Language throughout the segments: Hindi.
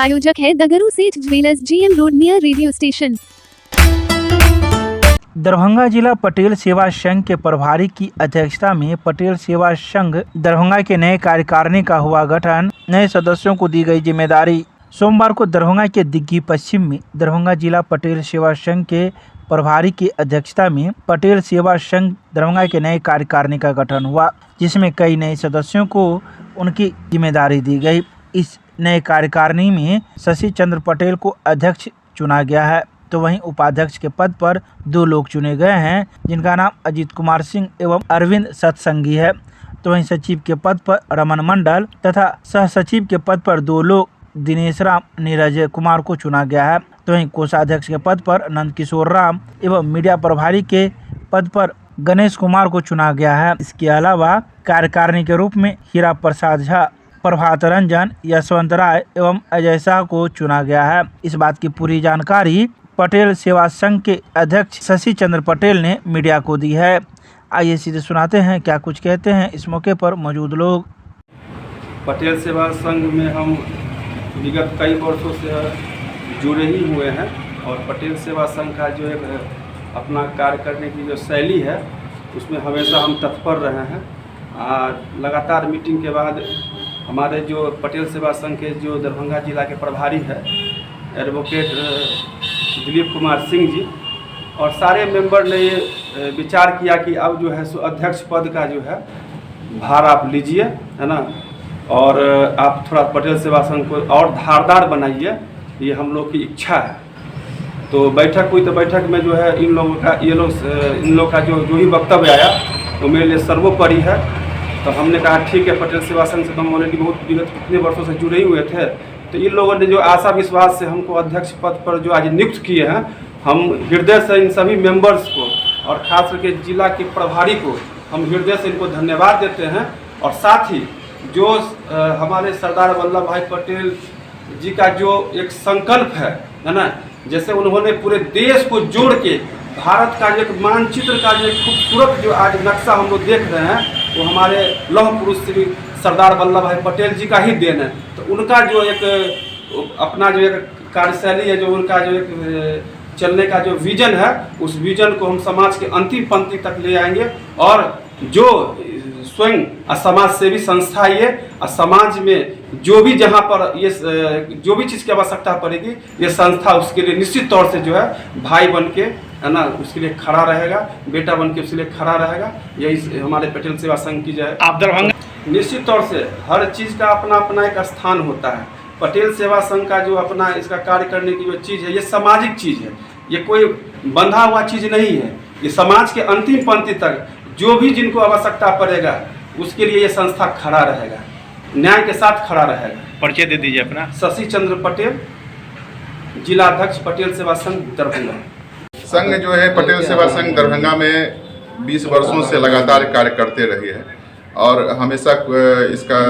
प्रायोजक है दगरू सेठ jewellers, GM road near radio station. Darbhanga जिला पटेल सेवा संघ के प्रभारी की अध्यक्षता में पटेल सेवा संघ दरभंगा के नए कार्यकारिणी का हुआ गठन। नए सदस्यों को दी गई जिम्मेदारी। सोमवार को दरभंगा के दिग्गी पश्चिम में दरभंगा जिला पटेल सेवा संघ के प्रभारी की अध्यक्षता में पटेल सेवा संघ दरभंगा के नए कार्यकारिणी का गठन हुआ, जिसमें कई नए सदस्यों को उनकी जिम्मेदारी दी गई। इस नए कार्यकारिणी में शशि चंद्र पटेल को अध्यक्ष चुना गया है, तो वहीं उपाध्यक्ष के पद पर 2 लोग चुने गए हैं, जिनका नाम अजीत कुमार सिंह एवं अरविंद सत्संगी है। तो वहीं सचिव के पद पर रमन मंडल तथा सह सचिव के पद पर 2 लोग दिनेश राम नीरज कुमार को चुना गया है। तो वहीं कोषाध्यक्ष के पद पर नंद किशोर राम एवं मीडिया प्रभारी के पद पर गणेश कुमार को चुना गया है। इसके अलावा कार्यकारिणी के रूप में हीरा प्रसाद झा, प्रभात रंजन, यशवंत राय एवं अजय शाह को चुना गया है। इस बात की पूरी जानकारी पटेल सेवा संघ के अध्यक्ष शशि चंद्र पटेल ने मीडिया को दी है। आइए सीधे सुनाते हैं क्या कुछ कहते हैं इस मौके पर मौजूद लोग। पटेल सेवा संघ में हम विगत कई वर्षों से जुड़े ही हुए हैं और पटेल सेवा संघ का जो एक अपना कार्य करने की जो शैली है उसमें हमेशा हम तत्पर रहे हैं। लगातार मीटिंग के बाद हमारे जो पटेल सेवा संघ के जो दरभंगा जिला के प्रभारी है एडवोकेट दिलीप कुमार सिंह जी और सारे मेंबर ने ये विचार किया कि अब जो है सो अध्यक्ष पद का जो है भार आप लीजिए, है ना, और आप थोड़ा पटेल सेवा संघ को और धारदार बनाइए, ये हम लोग की इच्छा है। तो बैठक हुई, तो बैठक में जो है इन लोग का जो भी वक्तव्य आया वो मेरे लिए सर्वोपरि है। तो हमने कहा ठीक है, पटेल सेवा संघ से तो हम ऑलरेडी बहुत विगत कितने वर्षों से जुड़े ही हुए थे, तो इन लोगों ने जो आशा विश्वास से हमको अध्यक्ष पद पर जो आज नियुक्त किए हैं, हम हृदय से इन सभी मेंबर्स को और खास करके जिला के प्रभारी को हम हृदय से इनको धन्यवाद देते हैं। और साथ ही जो हमारे सरदार वल्लभ भाई पटेल जी का जो एक संकल्प है ना, जैसे उन्होंने पूरे देश को जोड़ के भारत का एक मानचित्र का जो एक खूबसूरत जो आज नक्शा हम लोग देख रहे हैं वो हमारे लौह पुरुष श्री सरदार वल्लभ भाई पटेल जी का ही देन है। तो उनका जो एक अपना जो एक कार्यशैली है, जो उनका जो एक चलने का जो विजन है, उस विजन को हम समाज के अंतिम पंक्ति तक ले आएंगे और जो स्वयं समाज सेवी संस्था ये समाज में जो भी जहाँ पर ये जो भी चीज़ की आवश्यकता पड़ेगी, ये संस्था उसके लिए निश्चित तौर से जो है भाई बन के, है ना, उसके लिए खड़ा रहेगा, बेटा बन के उसके लिए खड़ा रहेगा। यही हमारे पटेल सेवा संघ की जो है आप दरभंगा निश्चित तौर से हर चीज़ का अपना अपना एक स्थान होता है। पटेल सेवा संघ का जो अपना इसका कार्य करने की जो चीज़ है, ये सामाजिक चीज़ है, ये कोई बंधा हुआ चीज़ नहीं है। ये समाज के अंतिम पंक्ति तक जो भी जिनको आवश्यकता पड़ेगा उसके लिए ये संस्था खड़ा रहेगा, न्याय के साथ खड़ा रहेगा। परिचय दे दीजिए अपना। शशि चंद्र पटेल, जिला अध्यक्ष पटेल सेवा संघ दरभंगा। संघ जो है पटेल सेवा संघ दरभंगा में 20 वर्षों से लगातार कार्य करते रही है और हमेशा इसका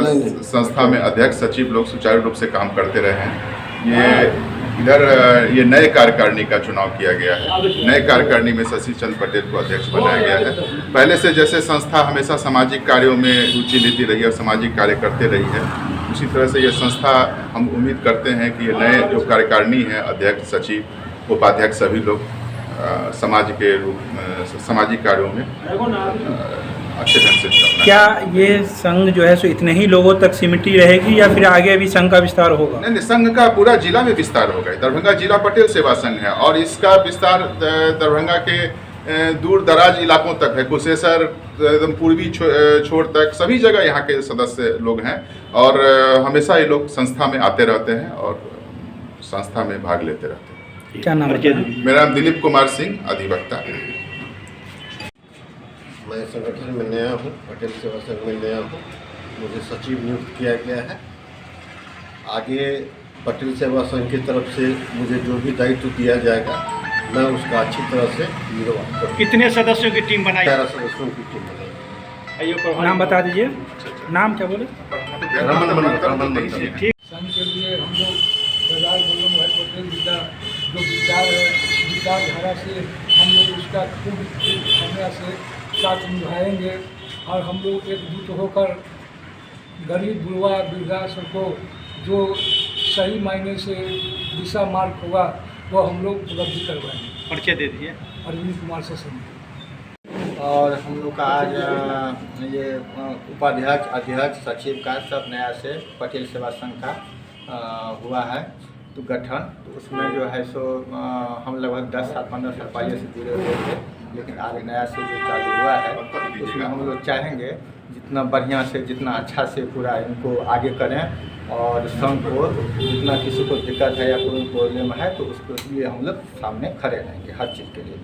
संस्था में अध्यक्ष सचिव लोग सुचारू रूप से काम करते रहे हैं। ये नए कार्यकारिणी का चुनाव किया गया है। नए कार्यकारिणी में शशि चंद्र पटेल को अध्यक्ष बनाया गया है। पहले से जैसे संस्था हमेशा सामाजिक कार्यों में रुचि लेती रही और सामाजिक कार्य करते रही है, उसी तरह से ये संस्था हम उम्मीद करते हैं कि ये नए जो कार्यकारिणी है, अध्यक्ष, सचिव, उपाध्यक्ष सभी लोग समाज के रूप सामाजिक कार्यों में अच्छे ढंग से चलना। क्या ये संघ जो है सो इतने ही लोगों तक सिमटी रहेगी या फिर आगे भी संघ का विस्तार होगा? नहीं, संघ का पूरा जिला में विस्तार होगा। दरभंगा जिला पटेल सेवा संघ है और इसका विस्तार दरभंगा के दूर दराज इलाकों तक है। कुशेश्वर एकदम पूर्वी छोर तक सभी जगह यहाँ के सदस्य लोग हैं और हमेशा ये लोग संस्था में आते रहते हैं और संस्था में भाग लेते रहते हैं। क्या नाम है? मेरा नाम दिलीप कुमार सिंह, अधिवक्ता। मैं संगठन में नया हूँ, पटेल सेवा संघ में नया हूँ। मुझे सचिव नियुक्त किया गया है। आगे पटेल सेवा संघ की तरफ से मुझे जो भी दायित्व दिया जाएगा मैं उसका अच्छी तरह से निर्वाह करूँगा। कितने सदस्यों की टीम बनाई? 13 सदस्यों की टीम बनाई। नाम बता दीजिए। नाम क्या बोले? ठीक। संघ के लिए हम लोग सरदार वल्लभ भाई पटेल जी का जो विचार है, विचारधारा से हम लोग उसका खूब समय से साथ निभाएंगे और हम लोग एकजुट होकर गरीब बुढ़वा वृद्धा सबको जो सही मायने से दिशा मार्ग होगा वो हम लोग उपलब्धि करवाएंगे। परिचय दे दीजिए। अरविंद कुमार ससन। और हम लोग का आज ये उपाध्यक्ष अध्यक्ष सचिव का सब नया से पटेल सेवा संघ का हुआ है तो गठन। तो उसमें जो है सो हम लगभग 10 साल 15 साल पहले से जुड़े हुए थे, लेकिन आज नया से जो चालू हुआ है उसमें हम लोग चाहेंगे जितना बढ़िया से जितना अच्छा से पूरा इनको आगे करें और संघ को जितना किसी को दिक्कत है या कोई प्रॉब्लम है तो उसके लिए हम लोग सामने खड़े रहेंगे हर चीज़ के लिए।